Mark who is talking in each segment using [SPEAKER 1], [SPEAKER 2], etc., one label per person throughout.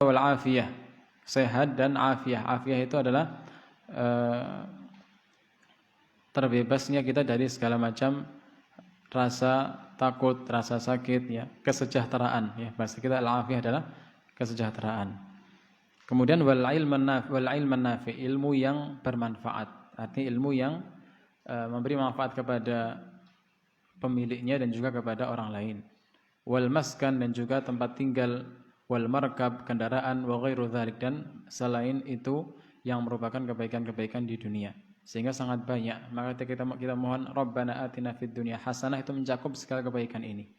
[SPEAKER 1] wal afiyah, sehat dan afiyah. Afiyah itu adalah terbebasnya kita dari segala macam rasa takut, rasa sakit, ya, kesejahteraan, ya. Bahasa kita al-afiyah adalah kesejahteraan. Kemudian wal ilman nafi, ilmu yang bermanfaat. Artinya ilmu yang memberi manfaat kepada pemiliknya dan juga kepada orang lain. Wal maskan, dan juga tempat tinggal. Wal markab, kendaraan. Wa ghairu dzalik, dan selain itu yang merupakan kebaikan-kebaikan di dunia. Sehingga sangat banyak. Maka kita mohon Rabbana atina fid dunya hasanah, itu mencakup segala kebaikan ini.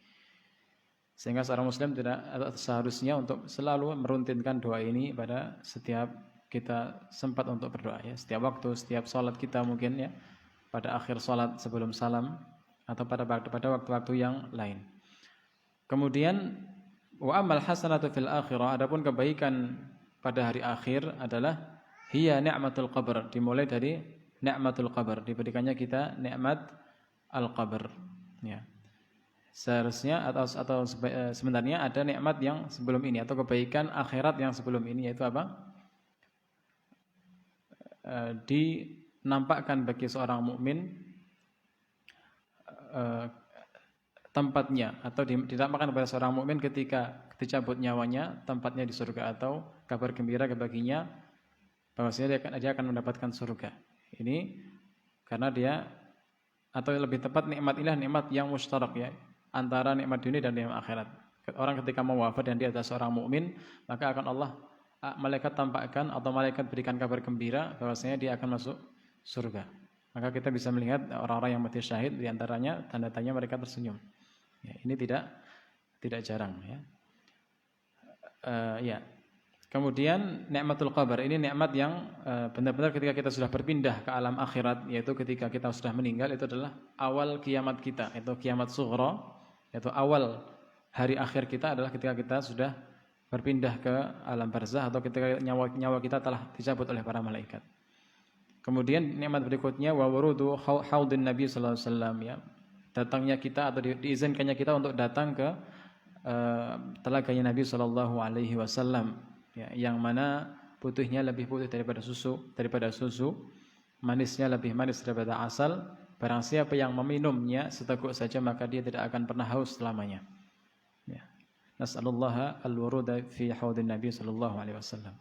[SPEAKER 1] Sehingga seorang muslim tidak seharusnya untuk selalu meruntinkan doa ini pada setiap kita sempat untuk berdoa, ya. Setiap waktu, setiap salat kita mungkin, ya, pada akhir salat sebelum salam, atau pada waktu-waktu yang lain. Kemudian wa amal hasanatu fil akhirah, adapun kebaikan pada hari akhir adalah hiya ni'matul qabr, dimulai dari ni'matul qabr, diberikannya kita nikmat al-qabr, ya. Seharusnya atau sebenarnya ada nikmat yang sebelum ini, atau kebaikan akhirat yang sebelum ini, yaitu apa? Dinampakkan bagi seorang mukmin tempatnya, atau ditampakkan kepada seorang mukmin ketika dicabut nyawanya, tempatnya di surga, atau kabar gembira baginya bahwasanya dia akan mendapatkan surga. Ini karena dia, atau lebih tepat nikmat inilah nikmat yang mustarak, ya, antara nikmat dunia dan nikmat akhirat. Orang ketika mau wafat dan dia adalah seorang mukmin, maka akan malaikat tampakkan, atau malaikat berikan kabar gembira bahwasanya dia akan masuk surga. Maka kita bisa melihat orang-orang yang mati syahid, di antaranya tanda-tandanya mereka tersenyum. Ya, ini tidak jarang, ya. Ya. Kemudian nikmatul qabr, ini nikmat yang benar-benar ketika kita sudah berpindah ke alam akhirat, yaitu ketika kita sudah meninggal, itu adalah awal kiamat kita, itu kiamat sughra, yaitu awal hari akhir kita adalah ketika kita sudah berpindah ke alam barzakh, atau ketika nyawa kita telah dicabut oleh para malaikat. Kemudian nikmat berikutnya wa wurudu haudin Nabi sallallahu alaihi wasallam, ya. Datangnya kita, atau diizinkannya kita untuk datang ke telaganya Nabi sallallahu alaihi wasallam, ya, yang mana putihnya lebih putih daripada susu, manisnya lebih manis daripada asal. Barang siapa yang meminumnya seteguk saja, maka dia tidak akan pernah haus selamanya. Ya. Nas'alullaha al-wuruda fi haudin Nabi sallallahu alaihi wasallam.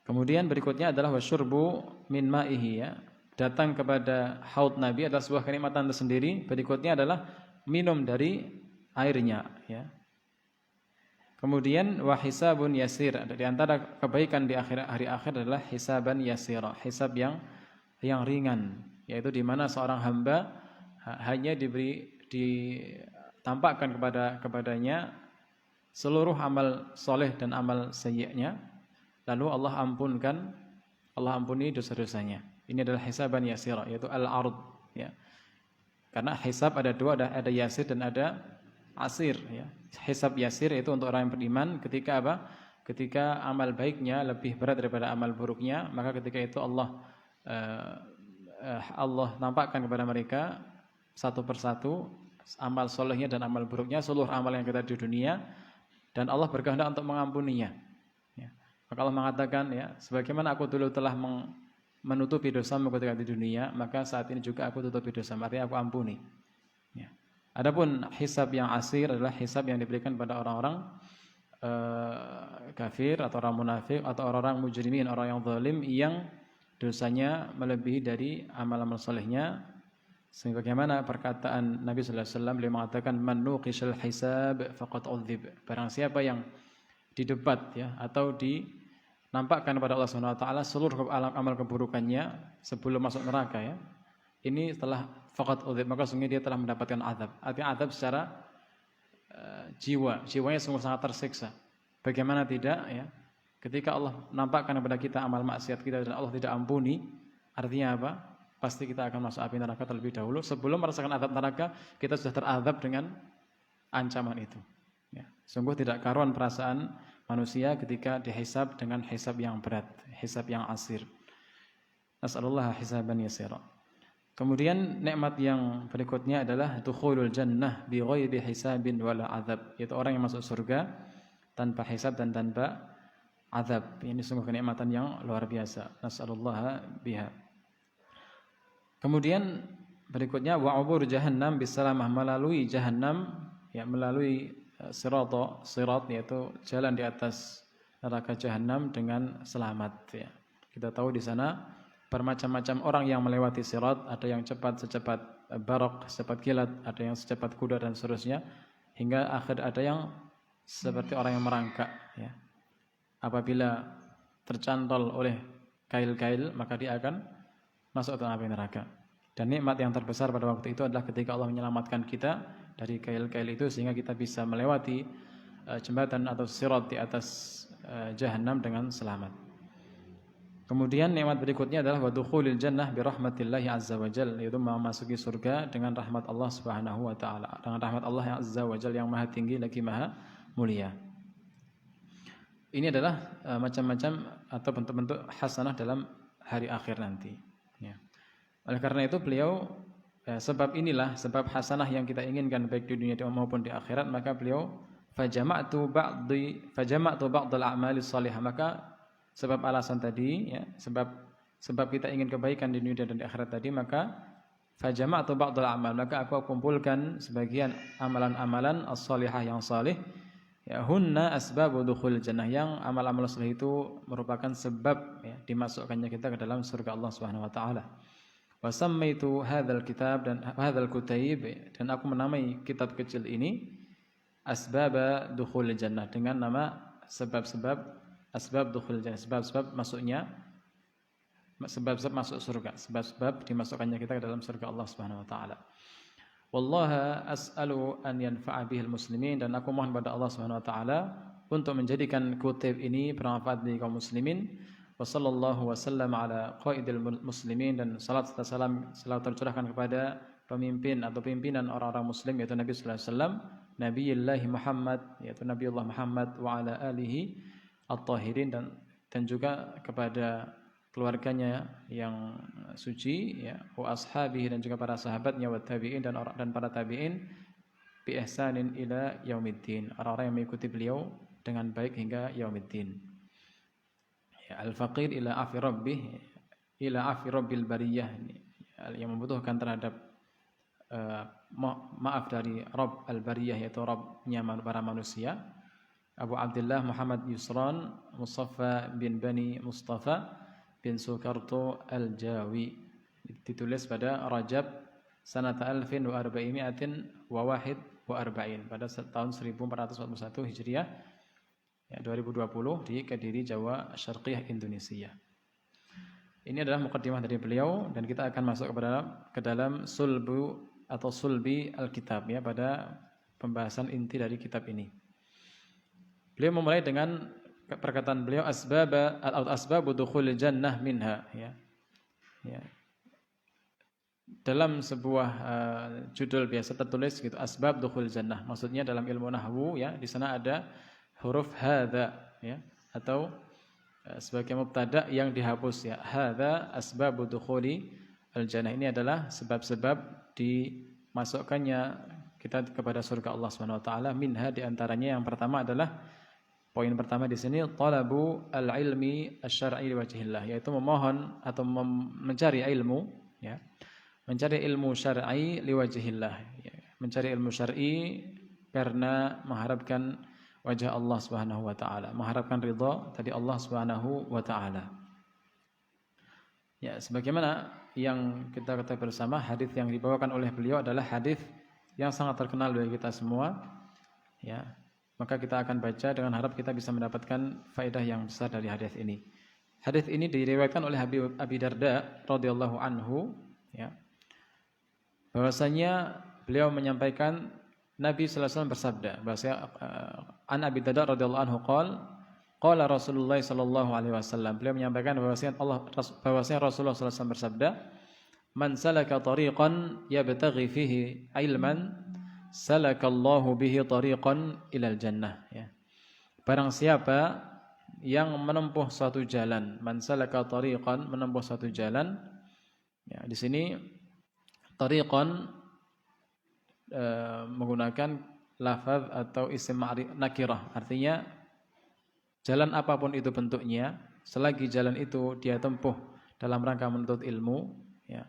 [SPEAKER 1] Kemudian berikutnya adalah wasyurbu min ma'ihi, ya. Datang kepada haud Nabi adalah sebuah kenikmatan tersendiri. Berikutnya adalah minum dari airnya, ya. Kemudian wa hisabun yasir, di antara kebaikan di hari akhir adalah hisaban yasira, hisab yang ringan, yaitu di mana seorang hamba hanya ditampakkan kepadanya seluruh amal soleh dan amal sayyi'nya, lalu Allah ampuni dosa-dosanya. Ini adalah hisaban yasira, yaitu al-ard, ya. Karena hisab ada dua, ada yasir dan ada asir, ya. Hisab yasir itu untuk orang yang beriman ketika apa? Ketika amal baiknya lebih berat daripada amal buruknya, maka ketika itu Allah nampakkan kepada mereka satu persatu amal solehnya dan amal buruknya, seluruh amal yang kita di dunia, dan Allah berkehendak untuk mengampuninya, ya. Maka Allah mengatakan, ya, sebagaimana aku dulu telah menutupi dosamu ketika di dunia, maka saat ini juga aku tutupi dosamu, artinya aku ampuni, ya. Adapun hisab yang asir adalah hisab yang diberikan pada orang-orang kafir, atau orang munafik, atau orang-orang mujrimin, orang yang zalim, yang dosanya melebihi dari amal-amal salehnya. Sebagaimana perkataan Nabi sallallahu alaihi wasallam, beliau mengatakan man nuqishal hisab faqad udzib. Barang siapa yang didebat, ya, atau dinampakkan kepada Allah Subhanahu wa taala seluruh amal keburukannya sebelum masuk neraka, ya, ini telah faqad udzib, maka sungguh dia telah mendapatkan azab. Artinya azab secara jiwanya sungguh sangat tersiksa. Bagaimana tidak, ya, ketika Allah nampakkan kepada kita amal maksiat kita dan Allah tidak ampuni, artinya apa? Pasti kita akan masuk api neraka terlebih dahulu. Sebelum merasakan azab neraka, kita sudah terazab dengan ancaman itu, ya. Sungguh tidak karuan perasaan manusia ketika dihisab dengan hisab yang berat, hisab yang asir. Nas'alullah hisaban yasira. Kemudian nikmat yang berikutnya adalah dukhulul jannah bi ghairi hisabin wala azab, yaitu orang yang masuk surga tanpa hisab dan tanpa azab. Ini sungguh kenikmatan yang luar biasa. Nas'alullah biha. Kemudian berikutnya wa ubur jahannam bisalamah, melalui jahannam ya, melalui sirat yaitu jalan di atas neraka jahannam dengan selamat ya. Kita tahu di sana bermacam-macam orang yang melewati sirat, ada yang cepat secepat barok, secepat kilat, ada yang secepat kuda dan seterusnya, hingga akhir ada yang seperti orang yang merangkak ya. Apabila tercantol oleh kail-kail maka dia akan masuk ke api neraka. Dan nikmat yang terbesar pada waktu itu adalah ketika Allah menyelamatkan kita dari kail-kail itu sehingga kita bisa melewati jembatan atau sirat di atas jahannam dengan selamat. Kemudian nikmat berikutnya adalah wadukhulil jannah birahmatillahi azza wajal, yaitu memasuki surga dengan rahmat Allah Subhanahu wa taala, dengan rahmat Allah yang azza wajal yang maha tinggi lagi maha mulia. Ini adalah macam-macam atau bentuk-bentuk hasanah dalam hari akhir nanti ya. Oleh karena itu beliau sebab inilah sebab hasanah yang kita inginkan baik di dunia maupun di akhirat, maka beliau fajama'tu ba'dal a'mali shalihah, maka sebab alasan tadi ya, sebab kita ingin kebaikan di dunia dan di akhirat tadi, maka fajama'tu ba'dal a'mal, maka aku kumpulkan sebagian amalan-amalan as-shalihah yang salih ya, hunna asbabu dukhul jannah, yang amal-amal saleh itu merupakan sebab ya, dimasukkannya kita ke dalam surga Allah Subhanahu wa taala. Wa sammaitu hadzal kitab dan hadzal kutaib, dan aku menamai kitab kecil ini asbaba dukhul jannah, dengan nama sebab-sebab asbab dukhul jannah, sebab-sebab masuknya, sebab-sebab masuk surga, sebab-sebab dimasukkannya kita ke dalam surga Allah Subhanahu wa taala. Wallaha as'alu an yanfa'a bihil muslimin, dan aku mohon pada Allah Subhanahu wa taala untuk menjadikan kutip ini bermanfaat bagi kaum muslimin. Wa sallallahu wasallam ala qaidil muslimin, dan salat serta salam selalu tercurahkan kepada pemimpin atau pimpinan orang-orang muslim yaitu Nabi sallallahu alaihi wasallam, Nabiyillahi Muhammad yaitu Nabiullah Muhammad, wa ala alihi at-tahirin, dan juga kepada keluarganya yang suci ya, wa ashabihi, dan juga para sahabatnya, wa tabi'in, dan para tabi'in bi ihsanin ila yaumiddin, orang-orang yang mengikuti beliau dengan baik hingga yaumiddin ya. Al-faqir ila afi rabbih, ila afi rabbil bariyah, yang membutuhkan terhadap maaf dari Rabb al-bariyah yaitu Rabbnya para manusia. Abu Abdullah Muhammad Yusran Mustafa bin Bani Mustafa bin Sukarto Al-Jawi, ditulis pada Rajab sanata 1441 pada tahun 1441 Hijriah ya, 2020 di Kediri, Jawa Syarqiyah, Indonesia. Ini adalah mukaddimah dari beliau, dan kita akan masuk ke dalam sulbi Alkitab ya, pada pembahasan inti dari kitab ini. Beliau memulai dengan perkataan beliau asbabu dukhulil jannah minha ya. Ya. Dalam sebuah judul biasa tertulis gitu, asbab dukhul jannah. Maksudnya dalam ilmu nahwu ya, di sana ada huruf hadza ya, atau sebagai mubtada yang dihapus ya. Hadza asbabu dukhuli al-jannah. Ini adalah sebab-sebab dimasukkannya kita kepada surga Allah Subhanahu wa taala. Minha, di antaranya yang pertama adalah poin pertama di sini talabu al-ilmi asy-syar'i liwajhillah, yaitu memohon atau mencari ilmu ya. Mencari ilmu syar'i liwajhillah ya. Mencari ilmu syar'i karena mengharapkan wajah Allah Subhanahu wa taala, mengharapkan ridha dari Allah Subhanahu wa taala. Ya, sebagaimana yang kita ketahui bersama, hadis yang dibawakan oleh beliau adalah hadis yang sangat terkenal bagi kita semua ya. Maka kita akan baca dengan harap kita bisa mendapatkan faedah yang besar dari hadis ini. Hadis ini diriwayatkan oleh Abi Darda radhiyallahu anhu ya. Bahwasanya beliau menyampaikan Nabi sallallahu alaihi wasallam bersabda, bahwasanya an Abi Darda radhiyallahu anhu qala Rasulullah sallallahu alaihi wasallam, beliau menyampaikan bahwasanya Rasulullah sallallahu alaihi wasallam bersabda, man salaka tariqan yabtaghi fihi ilman salakallahu bihi tariqan ilal jannah ya. Barang siapa yang menempuh suatu jalan, man salaka tariqan, menempuh suatu jalan ya, di sini tariqan menggunakan lafaz atau isim nakirah, artinya jalan apapun itu bentuknya, selagi jalan itu dia tempuh dalam rangka menuntut ilmu, ya.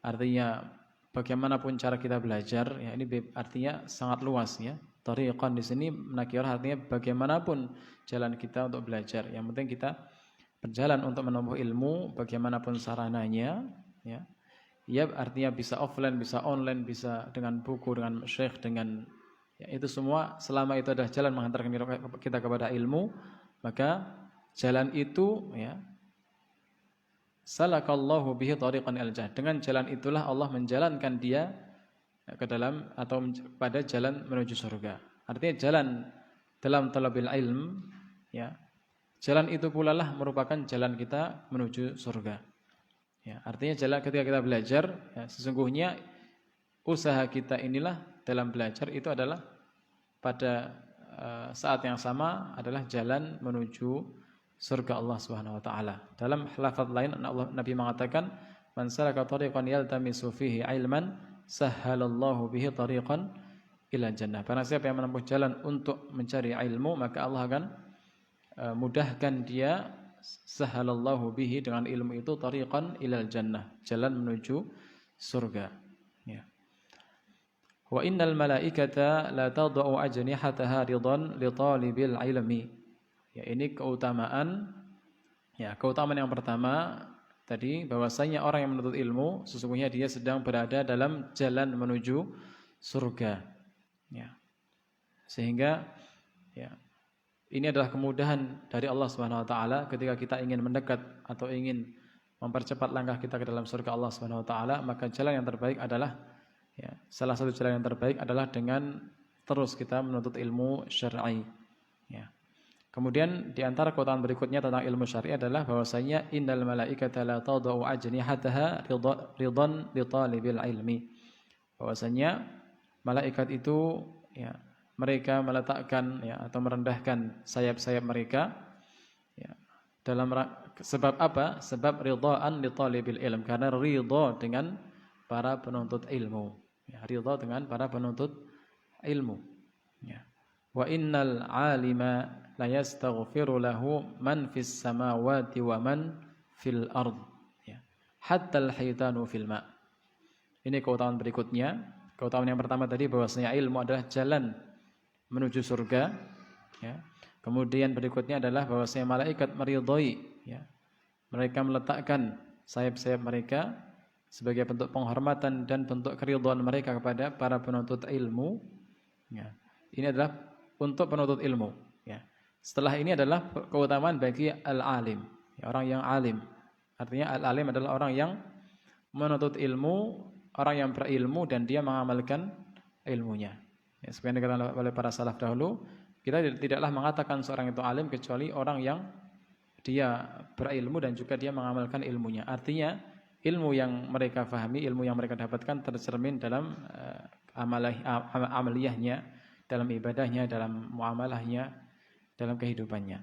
[SPEAKER 1] Artinya bagaimanapun cara kita belajar, ya ini artinya sangat luas ya. Thariqan di sini nakirah artinya bagaimanapun jalan kita untuk belajar. Yang penting kita berjalan untuk menempuh ilmu bagaimanapun sarananya, ya. Ya artinya bisa offline, bisa online, bisa dengan buku, dengan syekh, dengan ya, itu semua selama itu adalah jalan menghantarkan kita kepada ilmu, maka jalan itu ya salakallahu bihi tariqan al-jannah. Dengan jalan itulah Allah menjalankan dia ke dalam atau pada jalan menuju surga. Artinya jalan dalam talabil ilm ya. Jalan itu pula lah merupakan jalan kita menuju surga. Ya, artinya jalan ketika kita belajar ya, sesungguhnya usaha kita inilah dalam belajar itu adalah pada saat yang sama adalah jalan menuju surga Allah Subhanahu wa taala. Dalam lafaz lain Nabi mengatakan, "Man salaka tariqan yaltamisu fihi ilman, sahhalallahu bihi tariqan ila jannah." Barang siapa yang menempuh jalan untuk mencari ilmu, maka Allah akan mudahkan dia, sahhalallahu bihi, dengan ilmu itu, tariqan ilal jannah, jalan menuju surga. Ya. Wa innal malaikata la tad'u ajnihataha ridan li talibil ilmi. Ya, ini keutamaan. Ya, keutamaan yang pertama tadi bahwasanya orang yang menuntut ilmu sesungguhnya dia sedang berada dalam jalan menuju surga. Ya. Sehingga ya, ini adalah kemudahan dari Allah Subhanahu wa taala ketika kita ingin mendekat atau ingin mempercepat langkah kita ke dalam surga Allah Subhanahu wa taala, maka jalan yang terbaik adalah ya, salah satu jalan yang terbaik adalah dengan terus kita menuntut ilmu syar'i. Ya. Kemudian di antara keutamaan berikutnya tentang ilmu syar'i adalah bahwasanya innal malaikata la tad'u ajnihataha ridan li talibil ilmi. Bahwasanya malaikat itu ya, mereka meletakkan ya, atau merendahkan sayap-sayap mereka ya, dalam sebab apa? Sebab ridhaan li talibil ilm, karena ridha dengan para penuntut ilmu. Ya, ridha dengan para penuntut ilmu. Ya. Wa innal alima la yastaghfiru lahu man fis samawati wa man fil ard. Ya. Hatta al-haytanu fil ma. Ini keutamaan berikutnya. Keutamaan yang pertama tadi bahwasanya ilmu adalah jalan menuju surga, ya. Kemudian berikutnya adalah bahwasanya malaikat meridhai, ya. Mereka meletakkan sayap-sayap mereka sebagai bentuk penghormatan dan bentuk keridhaan mereka kepada para penuntut ilmu, ya. Ini adalah untuk penuntut ilmu, ya. Setelah ini adalah keutamaan bagi al-alim, ya, orang yang alim. Artinya al-alim adalah orang yang menuntut ilmu, orang yang berilmu dan dia mengamalkan ilmunya. Ya, seperti yang dikatakan oleh para salaf dahulu, kita tidaklah mengatakan seorang itu alim kecuali orang yang dia berilmu dan juga dia mengamalkan ilmunya. Artinya ilmu yang mereka fahami, ilmu yang mereka dapatkan tercermin dalam amaliyahnya, dalam ibadahnya, dalam muamalahnya, dalam kehidupannya.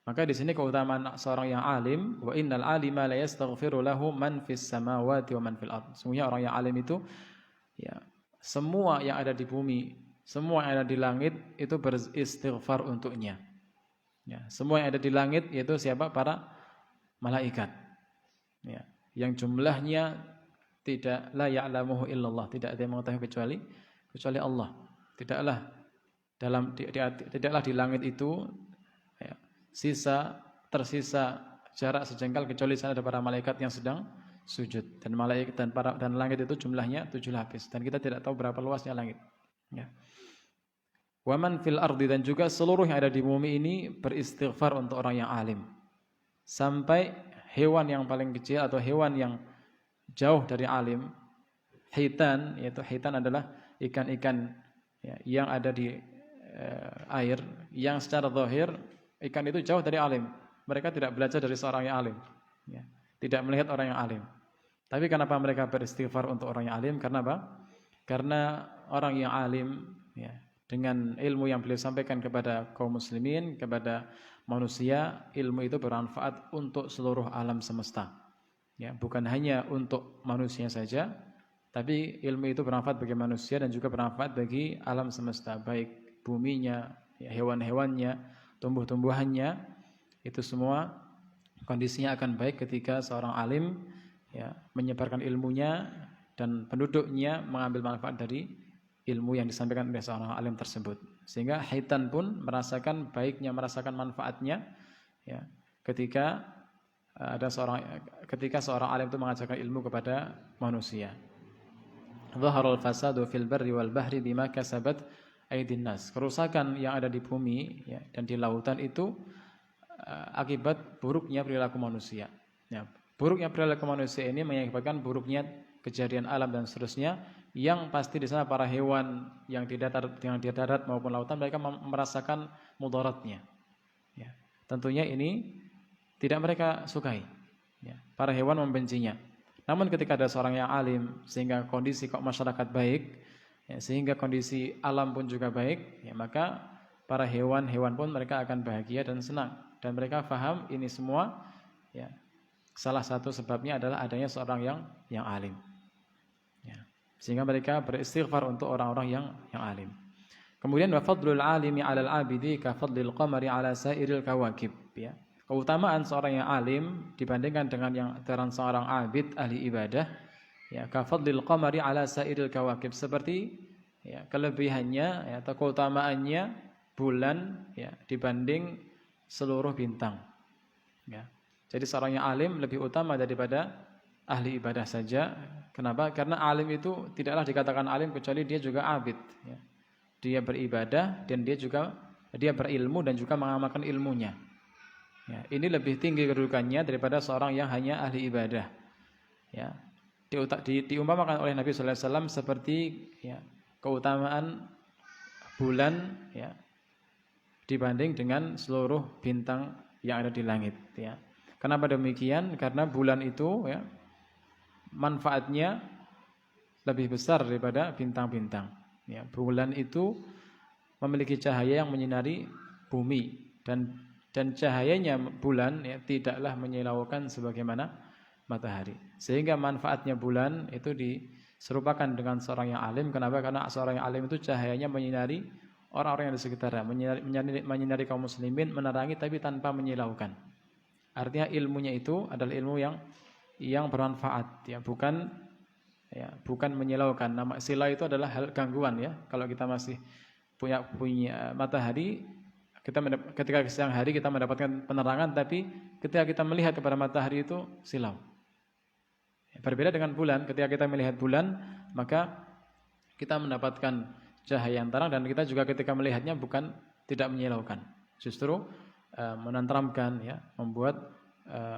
[SPEAKER 1] Maka di sini keutamaan seorang yang alim, wa innal alima la yastaghfiru lahu man fis samawati wa man fil ard. Sesungguhnya orang yang alim itu ya, semua yang ada di bumi, semua yang ada di langit itu beristighfar untuknya. Ya, semua yang ada di langit yaitu siapa? Para malaikat. Ya, yang jumlahnya tidak la ya'lamuhu illallah, tidak ada yang mengetahui kecuali Allah. Tidaklah di langit itu ya, tersisa jarak sejengkal kecuali sana ada para malaikat yang sedang sujud, dan malaikat dan langit itu jumlahnya 7 lapis dan kita tidak tahu berapa luasnya langit. Ya. Wa man fil ardi, dan juga seluruh yang ada di bumi ini beristighfar untuk orang yang alim. Sampai hewan yang paling kecil atau hewan yang jauh dari alim, hitan, yaitu hitan adalah ikan-ikan ya, yang ada di air, yang secara zahir ikan itu jauh dari alim. Mereka tidak belajar dari seorang yang alim. Ya. Tidak melihat orang yang alim. Tapi kenapa mereka beristighfar untuk orang yang alim? Karena apa? Karena orang yang alim ya, dengan ilmu yang beliau sampaikan kepada kaum muslimin, kepada manusia, ilmu itu bermanfaat untuk seluruh alam semesta. Ya, bukan hanya untuk manusia saja, tapi ilmu itu bermanfaat bagi manusia dan juga bermanfaat bagi alam semesta, baik buminya, ya, hewan-hewannya, tumbuh-tumbuhannya, itu semua kondisinya akan baik ketika seorang alim ya menyebarkan ilmunya dan penduduknya mengambil manfaat dari ilmu yang disampaikan oleh seorang alim tersebut. Sehingga haitan pun merasakan baiknya, merasakan manfaatnya ya ketika ketika seorang alim itu mengajarkan ilmu kepada manusia. Dhaharal fasadu fil barri wal bahri bima kasabat aydin nas. Kerusakan yang ada di bumi ya, dan di lautan itu akibat buruknya perilaku manusia. Ya, buruknya perilaku manusia ini mengakibatkan buruknya kejadian alam dan seterusnya, yang pasti di sana para hewan yang di darat maupun lautan mereka merasakan mudaratnya. Ya, tentunya ini tidak mereka sukai. Ya, para hewan membencinya. Namun ketika ada seorang yang alim sehingga kondisi masyarakat baik, ya, sehingga kondisi alam pun juga baik, ya, maka para hewan-hewan pun mereka akan bahagia dan senang, dan mereka faham ini semua ya, salah satu sebabnya adalah adanya seorang yang alim. Ya, sehingga mereka beristighfar untuk orang-orang yang alim. Kemudian wa fadlul alimi 'alal 'abidi ka fadlil qamari 'ala sairil kawakib, ya. Keutamaan seorang yang alim dibandingkan dengan seorang abid ahli ibadah, ya, ka fadlil qamari 'ala sairil kawakib, seperti ya, kelebihannya ya, atau keutamaannya bulan ya, dibanding seluruh bintang. Ya. Jadi seorang yang alim lebih utama daripada ahli ibadah saja. Kenapa? Karena alim itu tidaklah dikatakan alim kecuali dia juga abid. Ya. Dia beribadah dan dia berilmu dan juga mengamalkan ilmunya. Ya. Ini lebih tinggi kedudukannya daripada seorang yang hanya ahli ibadah. Ya. Diumpamakan oleh Nabi Sallallahu Alaihi Wasallam seperti ya, keutamaan bulan ya, dibanding dengan seluruh bintang yang ada di langit. Ya. Kenapa demikian? Karena bulan itu ya, manfaatnya lebih besar daripada bintang-bintang. Ya, bulan itu memiliki cahaya yang menyinari bumi, dan cahayanya bulan ya, tidaklah menyilaukan sebagaimana matahari. Sehingga manfaatnya bulan itu diserupakan dengan seorang yang alim. Kenapa? Karena seorang yang alim itu cahayanya menyinari orang-orang yang di sekitarnya, menyinari kaum muslimin, menerangi tapi tanpa menyilaukan. Artinya ilmunya itu adalah ilmu yang bermanfaat, ya, bukan menyilaukan. Nama sila itu adalah hal gangguan ya. Kalau kita masih punya matahari, ketika siang hari kita mendapatkan penerangan, tapi ketika kita melihat kepada matahari itu silau. Berbeda dengan bulan, ketika kita melihat bulan, maka kita mendapatkan cahaya yang terang, dan kita juga ketika melihatnya bukan tidak menyilaukan, justru menenteramkan ya, membuat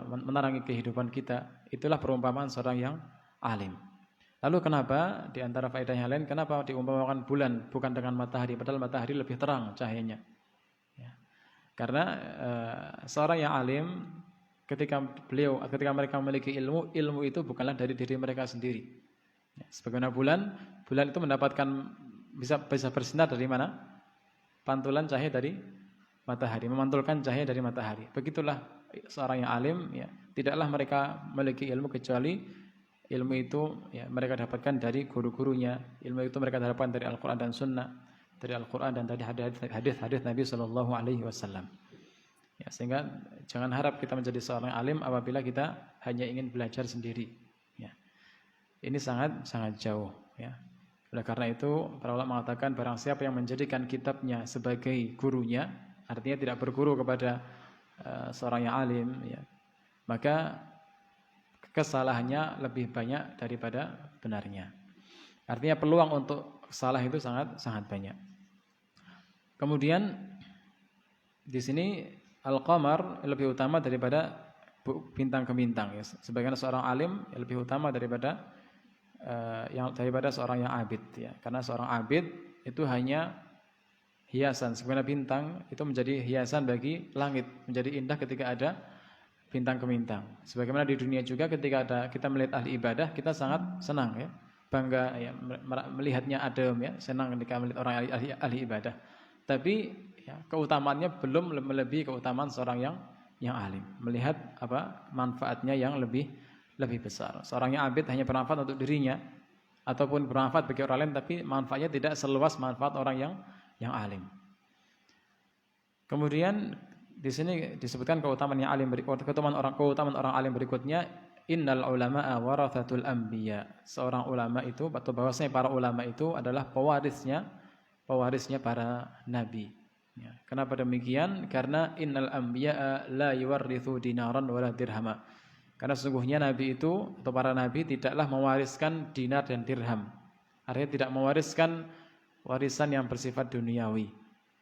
[SPEAKER 1] menerangi kehidupan kita. Itulah perumpamaan seorang yang alim. Lalu kenapa di antara faedah yang lain, kenapa diumpamakan bulan bukan dengan matahari, padahal matahari lebih terang cahayanya? Ya. Karena seorang yang alim ketika mereka memiliki ilmu itu bukanlah dari diri mereka sendiri. Ya. Sebagaimana bulan itu mendapatkan bisa bersinar dari mana? Pantulan cahaya dari matahari, memantulkan cahaya dari matahari. Begitulah seorang yang alim ya, tidaklah mereka memiliki ilmu kecuali ilmu itu ya, mereka dapatkan dari guru-gurunya. Ilmu itu mereka dapatkan dari Al-Qur'an dan Sunnah, dari Al-Qur'an dan dari hadis-hadis Nabi sallallahu alaihi wasallam. Ya, sehingga jangan harap kita menjadi seorang alim apabila kita hanya ingin belajar sendiri. Ya. Ini sangat jauh ya. Oleh karena itu para ulama mengatakan barang siapa yang menjadikan kitabnya sebagai gurunya, artinya tidak berguru kepada seorang yang alim ya, maka kesalahannya lebih banyak daripada benarnya. Artinya peluang untuk salah itu sangat banyak. Kemudian di sini al-qamar lebih utama daripada bintang ke bintang ya. Sebagaimana seorang alim lebih utama daripada seorang yang abid ya. Karena seorang abid itu hanya hiasan, sebagaimana bintang itu menjadi hiasan bagi langit, menjadi indah ketika ada bintang ke bintang. Sebagaimana di dunia juga ketika kita melihat ahli ibadah, kita sangat senang ya, bangga ya, melihatnya adem ya, senang ketika melihat orang ahli ibadah. Tapi ya, keutamaannya belum melebihi keutamaan seorang yang alim. Melihat manfaatnya yang lebih besar. Seorang yang abid hanya bermanfaat untuk dirinya ataupun bermanfaat bagi orang lain, tapi manfaatnya tidak seluas manfaat orang yang alim. Kemudian di sini disebutkan keutamaan yang alim keutamaan orang alim berikutnya, innal ulama'a warathatul anbiya. Seorang ulama itu atau bahwasanya para ulama itu adalah pewarisnya para nabi. Ya. Kenapa demikian? Karena innal anbiya'a la yuwarrithu dinaran wala dirhama. Karena sesungguhnya nabi itu atau para nabi tidaklah mewariskan dinar dan dirham. Artinya tidak mewariskan warisan yang bersifat duniawi.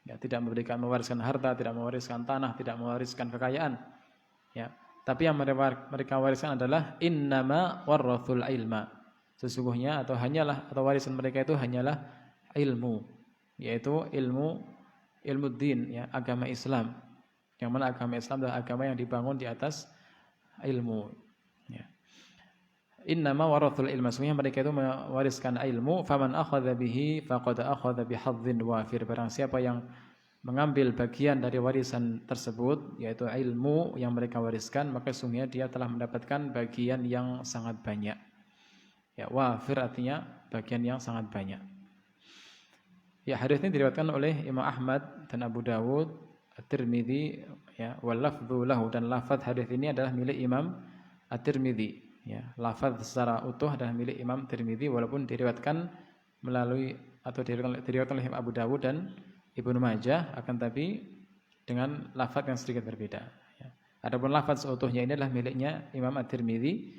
[SPEAKER 1] Ya, tidak mewariskan harta, tidak mewariskan tanah, tidak mewariskan kekayaan. Ya, tapi yang mereka wariskan adalah innama warrathul ilma. Sesungguhnya atau warisan mereka itu hanyalah ilmu, yaitu ilmu din, ya, agama Islam. Yang mana agama Islam adalah agama yang dibangun di atas ilmu. Ya. Innama warathul ilma, sesungguhnya mereka itu mewariskan ilmu. Faman akhadha bihi faqad akhadha bihadzin wafir. Barang siapa yang mengambil bagian dari warisan tersebut, yaitu ilmu yang mereka wariskan, maka sesungguhnya dia telah mendapatkan bagian yang sangat banyak. Ya, wafir artinya bagian yang sangat banyak. Ya, hadis ini diriwayatkan oleh Imam Ahmad dan Abu Dawud, At-Tirmidzi, ya, wal lafdzu lahu, dan lafaz hadis ini adalah milik Imam At-Tirmidzi. Ya, lafaz secara utuh adalah milik Imam Tirmidzi walaupun diriwayatkan diriwayatkan oleh Abu Dawud dan Ibnu Majah, akan tapi dengan lafaz yang sedikit berbeda. Ya. Adapun lafaz seutuhnya ini adalah miliknya Imam At-Tirmidzi,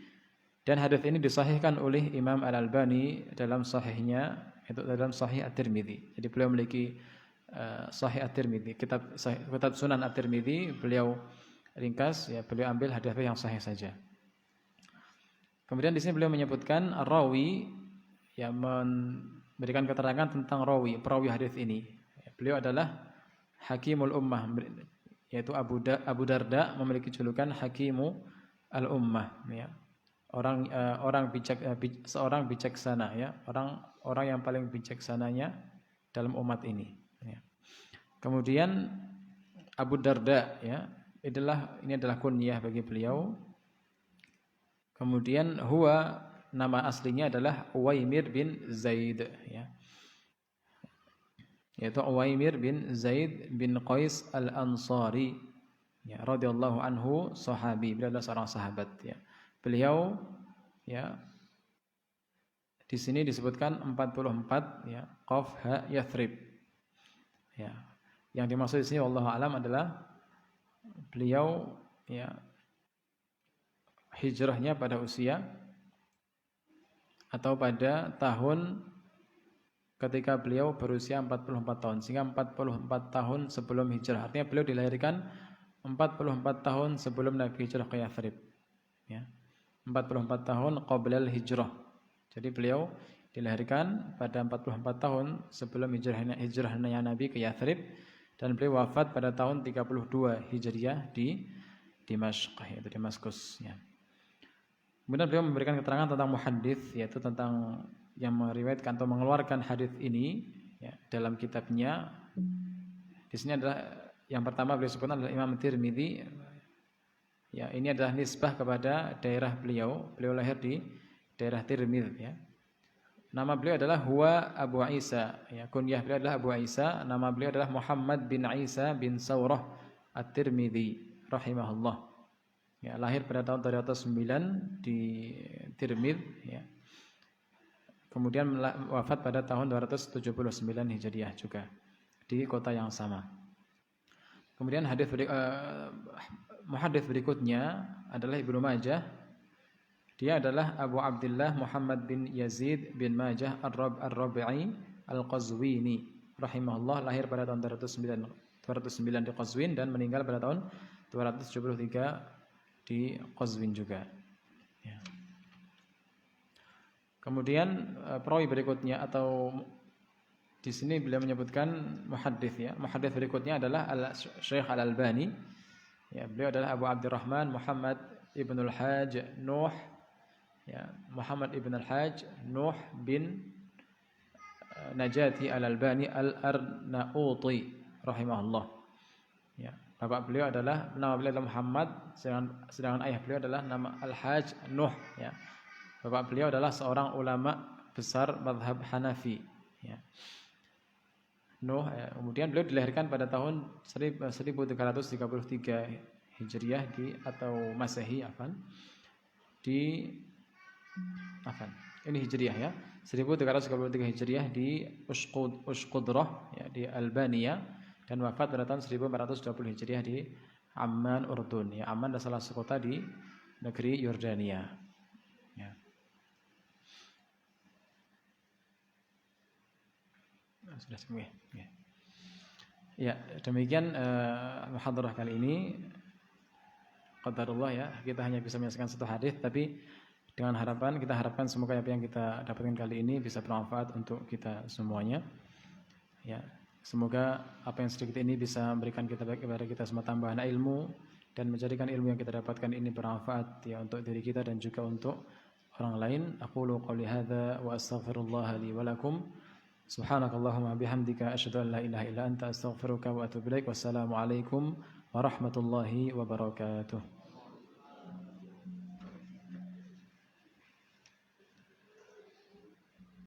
[SPEAKER 1] dan hadis ini disahihkan oleh Imam Al-Albani dalam sahihnya, itu dalam Sahih At-Tirmidzi. Jadi beliau memiliki Sahih At-Tirmidzi, kitab Sunan At-Tirmidzi, beliau ringkas, ya, beliau ambil hadis yang sahih saja. Kemudian di sini beliau menyebutkan rawi yang memberikan keterangan tentang perawi hadis ini. Beliau adalah Hakimul Ummah, yaitu Abu Darda memiliki julukan Hakimu al-Ummah, ya. Seorang bijaksana, ya, orang yang paling bijaksananya dalam umat ini, ya. Kemudian Abu Darda, ya, ini adalah kunyah bagi beliau. Kemudian nama aslinya adalah Uwaimir bin Zaid, ya. Yaitu Uwaimir bin Zaid bin Qais Al-Ansari, ya, radhiyallahu anhu, sahabi. Beliau adalah seorang sahabat, ya. Beliau, ya, di sini disebutkan 44, ya, Qaf Ha Yathrib. Ya. Yang dimaksud di sini wallahu alam adalah beliau, ya, hijrahnya pada usia atau pada tahun ketika beliau berusia 44 tahun, sehingga 44 tahun sebelum hijrah. Artinya beliau dilahirkan 44 tahun sebelum Nabi hijrah ke Yathrib, ya. 44 tahun qablal hijrah. Jadi beliau dilahirkan pada 44 tahun sebelum hijrahnya Nabi ke Yathrib, dan beliau wafat pada tahun 32 Hijriah di Dimashq, yaitu Damaskus, ya. Kemudian beliau memberikan keterangan tentang muhaddits, yaitu tentang yang meriwayatkan atau mengeluarkan hadis ini, ya, dalam kitabnya. Di sini adalah yang pertama beliau sebutkan adalah Imam Tirmidzi. Ya, ini adalah nisbah kepada daerah beliau. Beliau lahir di daerah Tirmidz, ya. Nama beliau adalah Huwa Abu Isa, ya. Kunyah beliau adalah Abu Isa. Nama beliau adalah Muhammad bin Isa bin Saurah At-Tirmidzi rahimahullah. Ya, lahir pada tahun 309 di Tirmidz, ya. Kemudian wafat pada tahun 279 Hijriah juga di kota yang sama. Kemudian muhadits berikutnya adalah Ibnu Majah. Dia adalah Abu Abdullah Muhammad bin Yazid bin Majah Ar-Rabi'i Al-Qazwini rahimahullah, lahir pada tahun 209 di Qazwin dan meninggal pada tahun 273 di Qazwin juga, ya. Kemudian perawi berikutnya, atau di sini beliau menyebutkan muhaddits, ya. Muhaddits berikutnya adalah Syekh Al-Albani, ya. Beliau adalah Abu Abdurrahman Muhammad Ibnul Hajj Nuh, ya, Muhammad Ibnul Hajj Nuh bin Najati Al-Albani Al-Arnauti rahimahullah, ya. Nama beliau adalah Muhammad, sedangkan ayah beliau adalah nama Al-Hajj Nuh, ya. Bapak beliau adalah seorang ulama besar mazhab Hanafi, ya. Nuh, kemudian beliau dilahirkan pada tahun 1333 Hijriah atau Masehi di ini Hijriah ya. 1333 Hijriah di Ushqudrah ya, di Albania, dan wafat pada tahun 1420 Hijriah di Amman, Urdun ya. Amman adalah salah satu kota di negeri Yordania ya. Sudah semua ya. Ya, demikian muhadarah kali ini. Qadarullah ya, kita hanya bisa menyaksikan satu hadis, tapi dengan harapan, kita harapkan semoga apa yang kita dapatkan kali ini bisa bermanfaat untuk kita semuanya. Ya, semoga apa yang sedikit ini bisa memberikan kepada kita semua tambahan ilmu, dan menjadikan ilmu yang kita dapatkan ini bermanfaat ya untuk diri kita dan juga untuk orang lain. Aqulu qouli hadza wa astaghfirullah li wa lakum. Subhanakallahumma bihamdika asyhadu an la ilaha illa anta astaghfiruka wa atubu ilaik. Wassalamu alaikum warahmatullahi wabarakatuh.